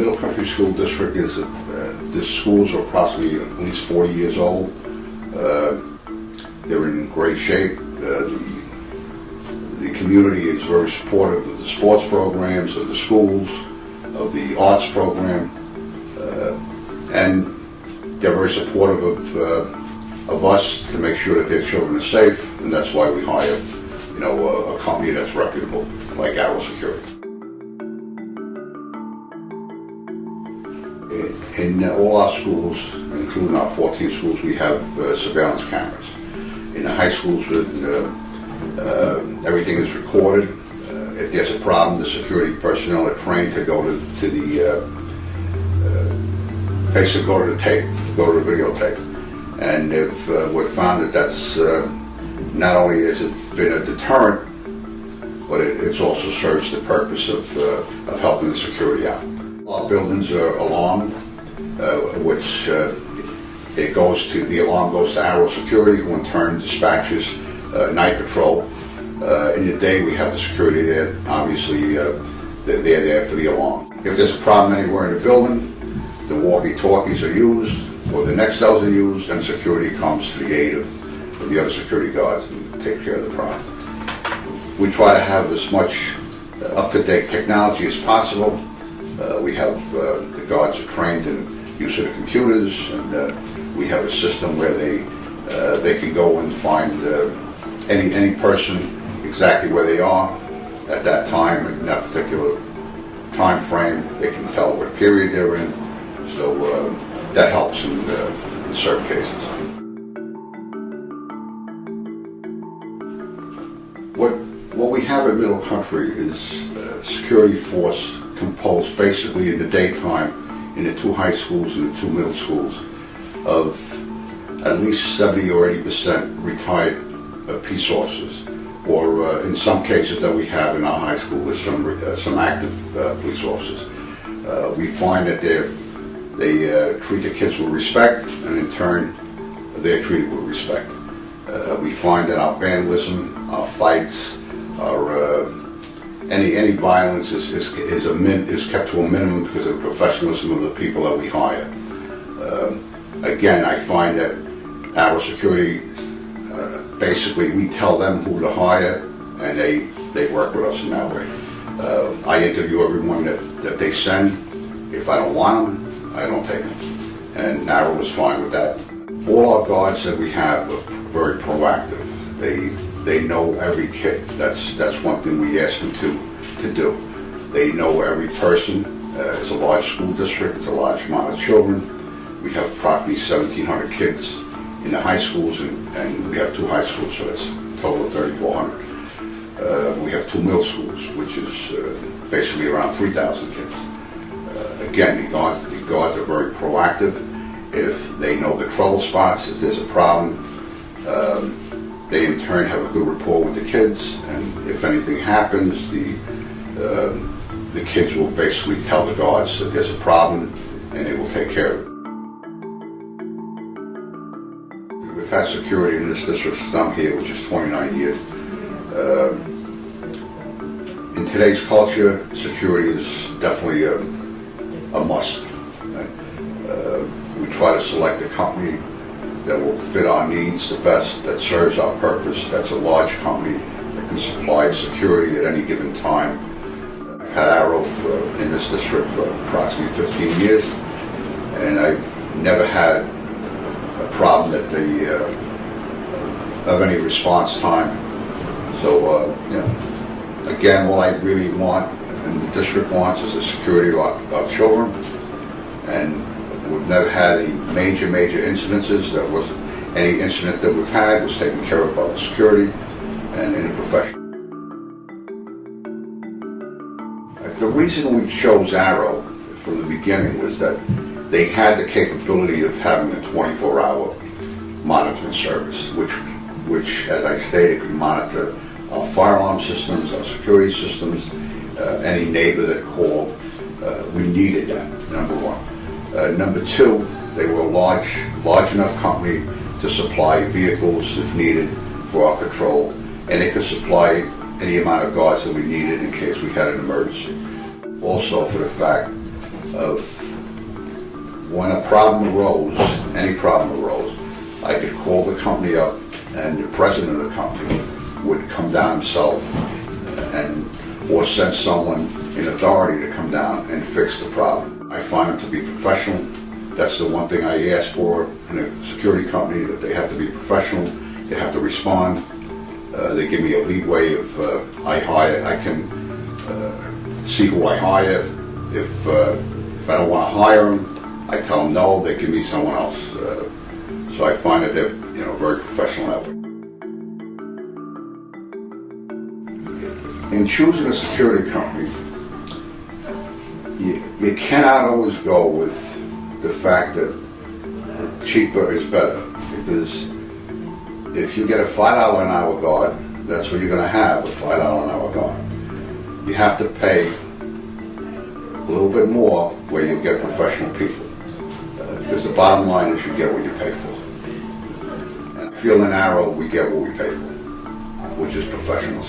Middle Country School District is, the schools are approximately at least 40 years old. They're in great shape. The community is very supportive of the sports programs, of the schools, of the arts program, and they're very supportive of us to make sure that their children are safe, and that's why we hire, a company that's reputable, like Arrow Security. In all our schools, including our 14 schools, we have surveillance cameras. In the high schools, everything is recorded. If there's a problem, the security personnel are trained to go to the basically go to the tape, go to the videotape. And if we've found that that's not only has it been a deterrent, but it also serves the purpose of helping the security out. Our buildings are alarmed, which the alarm goes to Arrow Security, who in turn dispatches night patrol. In the day, we have the security there. Obviously, they're there for the alarm. If there's a problem anywhere in the building, the walkie-talkies are used, or the Nextels are used, and security comes to the aid of the other security guards and take care of the problem. We try to have as much up-to-date technology as possible. We have the guards are trained in use of the computers, and we have a system where they can go and find any person exactly where they are at that time, in that particular time frame. They can tell what period they're in, so that helps in certain cases. What we have at Middle Country is a security force composed basically in the daytime in the 2 high schools and the 2 middle schools of at least 70 or 80% retired peace officers, or in some cases that we have in our high school, there's some active police officers. We find that they treat the kids with respect, and in turn, they're treated with respect. We find that our vandalism, our fights, our any violence is kept to a minimum because of the professionalism of the people that we hire. Again, I find that our security, basically, we tell them who to hire, and they work with us in that way. I interview everyone that they send. If I don't want them, I don't take them. And Arrow is fine with that. All our guards that we have are very proactive. They know every kid. That's one thing we ask them to do. They know every person. It's a large school district. It's a large amount of children. We have approximately 1,700 kids in the high schools, and we have 2 high schools, so that's a total of 3,400. We have 2 middle schools, which is basically around 3,000 kids. Again, the guards are very proactive. If they know the trouble spots, if there's a problem, they in turn have a good rapport with the kids, and if anything happens, the kids will basically tell the guards that there's a problem, and they will take care of it. We've had security in this district since I'm here, which is 29 years. In today's culture, security is definitely a must. We try to select a company that will fit our needs the best, that serves our purpose, that's a large company that can supply security at any given time. I've had Arrow in this district for approximately 15 years, and I've never had a problem that of any response time. So, again, all I really want and the district wants is the security of our children, and we've never had any major incidences. Any incident that we've had was taken care of by the security and in a professional. The reason we chose Arrow from the beginning was that they had the capability of having a 24-hour monitoring service, which, as I stated, could monitor our fire alarm systems, our security systems, any neighbor that called. We needed that, number one. Number two, they were a large enough company to supply vehicles if needed for our patrol, and they could supply any amount of guards that we needed in case we had an emergency. Also, for the fact of when a problem arose, any problem arose, I could call the company up and the president of the company would come down himself or send someone in authority to come down and fix the problem. I find them to be professional. That's the one thing I ask for in a security company, that they have to be professional, they have to respond. They give me a leeway if I can see who I hire. If I don't want to hire them, I tell them no, they give me someone else. So I find that they're very professional that way. In choosing a security company, you cannot always go with the fact that cheaper is better, because if you get a $5 an hour guard, that's what you're going to have, a $5 an hour guard. You have to pay a little bit more where you get professional people, because the bottom line is you get what you pay for. And Field and Arrow, we get what we pay for, which is professionals.